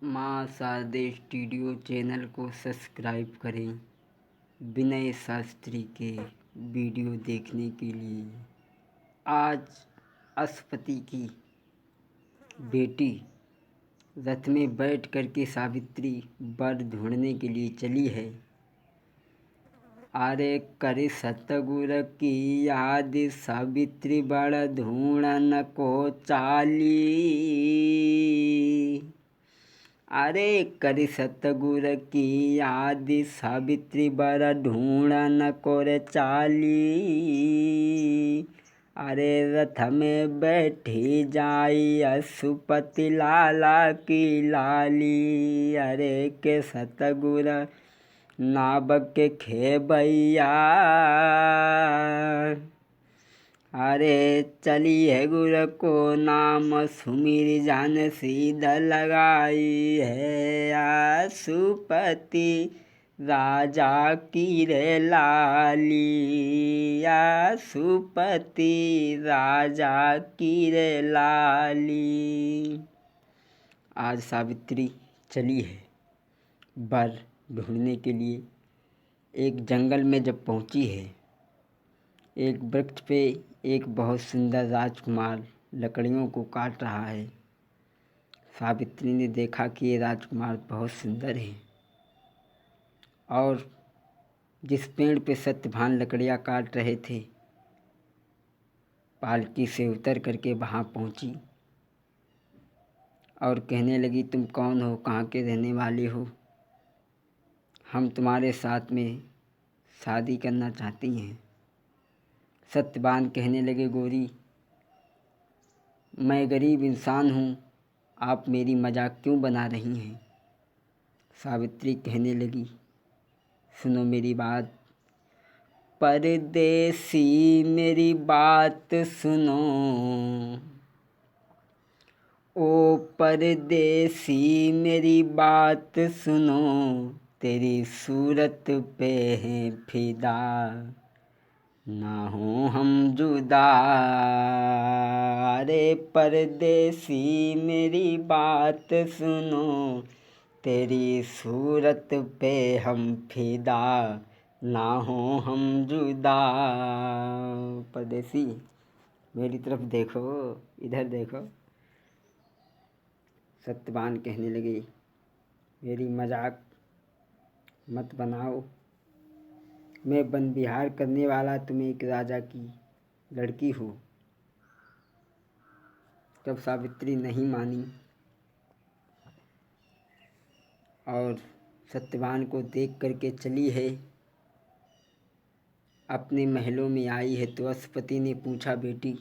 माँ शारदे studio channel को subscribe करें विनय शास्त्री के वीडियो देखने के लिए। आज अश्वपति की बेटी रथ में बैठ कर के सावित्री वर ढूंढने के लिए चली है। अरे कर सतगुर की याद सावित्री वर ढूंढन को चाली। अरे कर सतगुर की याद सावित्री वर ढूंढन को चाली। अरे रथ में बैठी जाई अश्वपति लाला की लाली। अरे के सतगुर नाबक के खेबैया। अरे चली है गुर को नाम सुमिर जान सीधा लगाई है। अश्वपति राजा की रे लाली। अश्वपति राजा की रे लाली। आज सावित्री चली है वर ढूंढने के लिए। एक जंगल में जब पहुंची है, एक वृक्ष पे एक बहुत सुंदर राजकुमार लकड़ियों को काट रहा है। सावित्री ने देखा कि ये राजकुमार बहुत सुंदर है और जिस पेड़ पे सत्यभान लकड़ियाँ काट रहे थे, पालकी से उतर करके वहाँ पहुँची और कहने लगी, तुम कौन हो, कहाँ के रहने वाले हो? हम तुम्हारे साथ में शादी करना चाहती हैं। सत्यवान कहने लगे, गोरी मैं गरीब इंसान हूँ, आप मेरी मजाक क्यों बना रही हैं? सावित्री कहने लगी, सुनो मेरी बात। परदेसी मेरी बात सुनो, ओ परदेसी मेरी बात सुनो। तेरी सूरत पे है फिदा, ना हो हम जुदा। अरे परदेसी मेरी बात सुनो, तेरी सूरत पे हम फिदा, ना हो हम जुदा। परदेसी मेरी तरफ देखो, इधर देखो। सत्यवान कहने लगे, मेरी मजाक मत बनाओ। मैं वन विहार करने वाला तुम एक राजा की लड़की हो। तब सावित्री नहीं मानी और सत्यवान को देख करके चली है, अपने महलों में आई है। तो अश्वपति ने पूछा, बेटी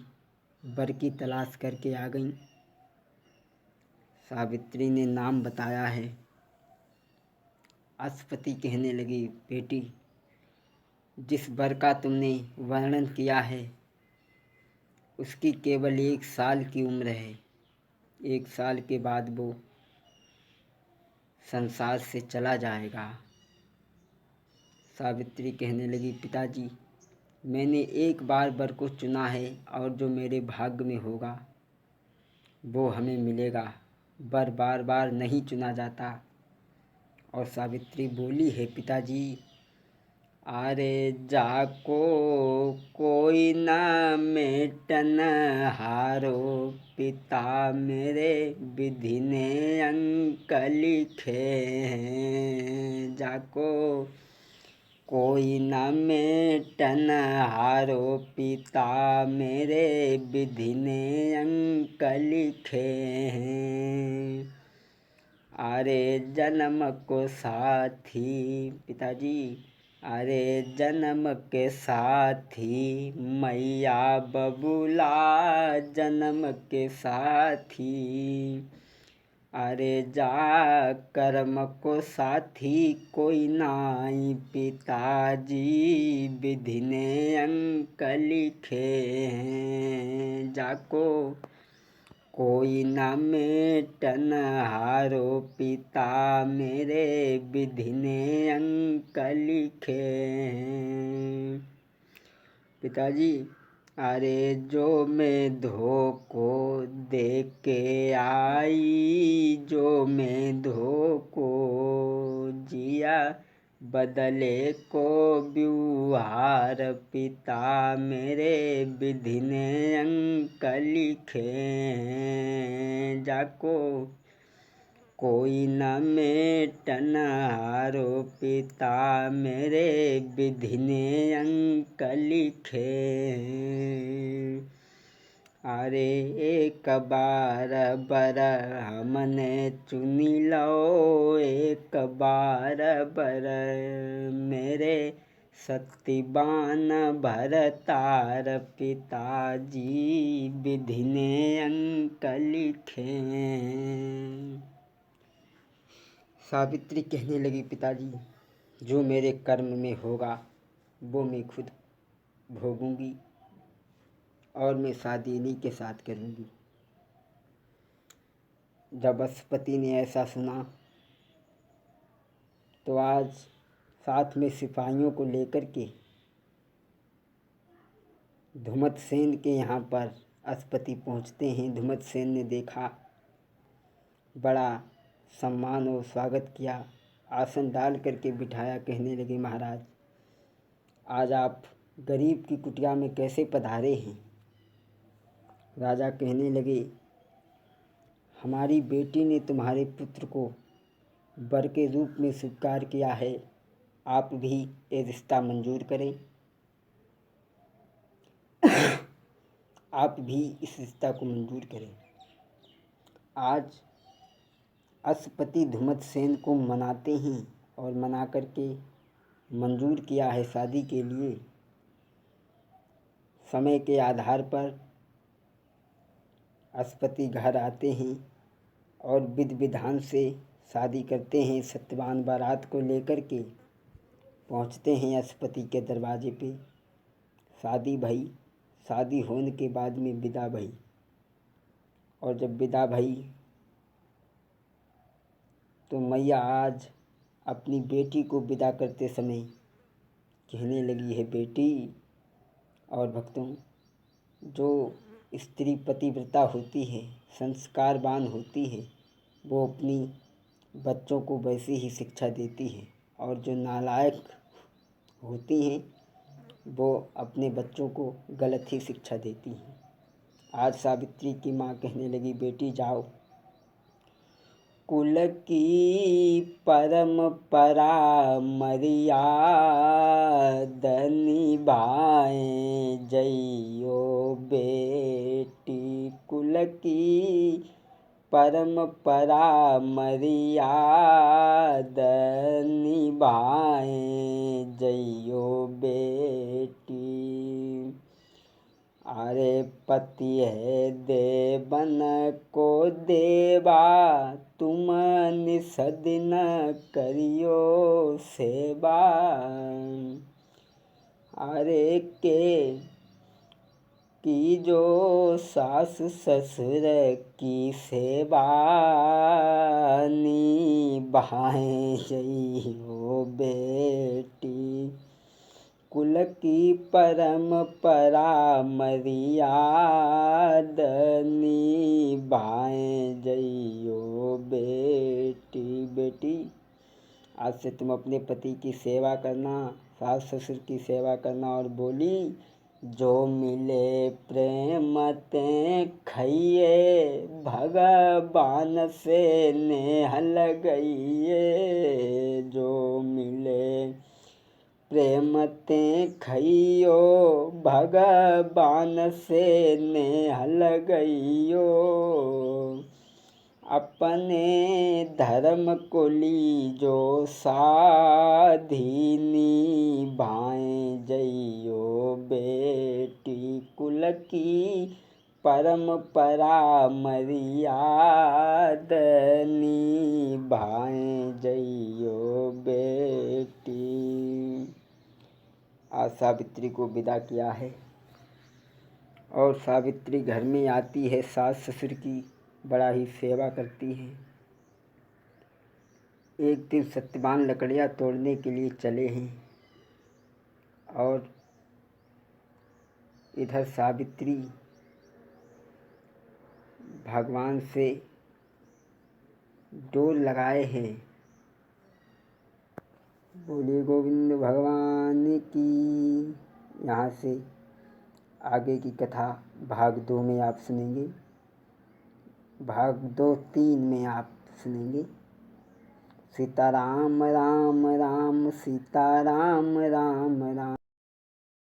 वर की तलाश करके आ गई? सावित्री ने नाम बताया है। अश्वपति कहने लगी, बेटी जिस वर का तुमने वर्णन किया है उसकी केवल 1 साल की उम्र है। 1 साल के बाद वो संसार से चला जाएगा। सावित्री कहने लगी, पिताजी मैंने एक बार वर को चुना है और जो मेरे भाग्य में होगा वो हमें मिलेगा। वर बार बार नहीं चुना जाता। और सावित्री बोली है, पिताजी अरे जाको कोई ना मेटन हारो, पिता मेरे विधि ने अंक लिखे हैं। जाको कोई न मेटन हारो, पिता मेरे विधि ने अंक लिखे हैं। अरे जन्म को साथी, पिताजी अरे जन्म के साथी, मैया बबूला जन्म के साथी। अरे जा कर्म को साथी कोई नाई, पिताजी विधि ने अंक लिखे हैं। जाको कोई न मेटन हारो, पिता मेरे विधि ने अंक लिखे हैं। पिताजी अरे जो मैं धोखो दे के आई, जो मैं बदले को व्यवहार पिता मेरे विधि ने अंक लिखे जाको कोई न मेटन हारो पिता मेरे विधि ने अंक लिखे अरे एक बार बर हमने चुनी लो एक बार बर मेरे सत्यवान भरतार पिताजी विधि ने अंक लिखे। सावित्री कहने लगी पिताजी जो मेरे कर्म में होगा वो मैं खुद भोगूंगी और मैं शादी इन्हीं के साथ करूंगी। जब अश्वपति ने ऐसा सुना तो आज साथ में सिपाहियों को लेकर के धुमतसेन के यहाँ पर अश्वपति पहुँचते हैं। धुमतसेन ने देखा, बड़ा सम्मान और स्वागत किया, आसन डाल करके बिठाया। कहने लगे महाराज आज आप गरीब की कुटिया में कैसे पधारे हैं। राजा कहने लगे हमारी बेटी ने तुम्हारे पुत्र को वर के रूप में स्वीकार किया है, आप भी ये रिश्ता मंजूर करें। आप भी इस रिश्ता को मंजूर करें। आज अश्वपति धुमतसेन को मनाते हैं और मना करके मंजूर किया है शादी के लिए। समय के आधार पर अश्वपति घर आते हैं और विधि विधान से शादी करते हैं। सत्यवान बारात को लेकर के पहुंचते हैं अश्वपति के दरवाजे पे। शादी भई, शादी होने के बाद में विदा भई और जब विदा भई तो मैया आज अपनी बेटी को विदा करते समय कहने लगी है बेटी और भक्तों, जो स्त्री पतिव्रता होती है, संस्कारवान होती है, वो अपनी बच्चों को वैसी ही शिक्षा देती है और जो नालायक होती हैं वो अपने बच्चों को गलत ही शिक्षा देती हैं। आज सावित्री की माँ कहने लगी बेटी जाओ, कुल की परंपरा मर्यादा निभाए जइयो बेटी, कुल की परंपरा मर्यादा निभाए जइयो बेटी। अरे पति है देवन को देवा, तुम निषद न करियो सेवा। अरे के की जो सास ससुर की सेवा निभाए जइयो बेटी, कुल की परंपरा मर्यादा निभाए जइयो बेटी। बेटी आज से तुम अपने पति की सेवा करना, सास ससुर की सेवा करना। और बोली जो मिले प्रेम ते खइए, भगवान से नेह लगइए। जो मिले प्रेम ते खइयो, भगवान से नेह लगइयो। अपने धर्म को लीजो साधी निभाए जइयो बेटी, कुल की परंपरा मर्यादा निभाए जइयो बेटी। आज सावित्री को विदा किया है और सावित्री घर में आती है, सास ससुर की बड़ा ही सेवा करती है। एक दिन सत्यवान लकड़ियाँ तोड़ने के लिए चले हैं और इधर सावित्री भगवान से डोर लगाए हैं। बोलिए गोविंद भगवान की। यहाँ से आगे की कथा भाग 2 में आप सुनेंगे, भाग 2 3 में आप सुनेंगे। सीताराम राम राम सीताराम राम राम।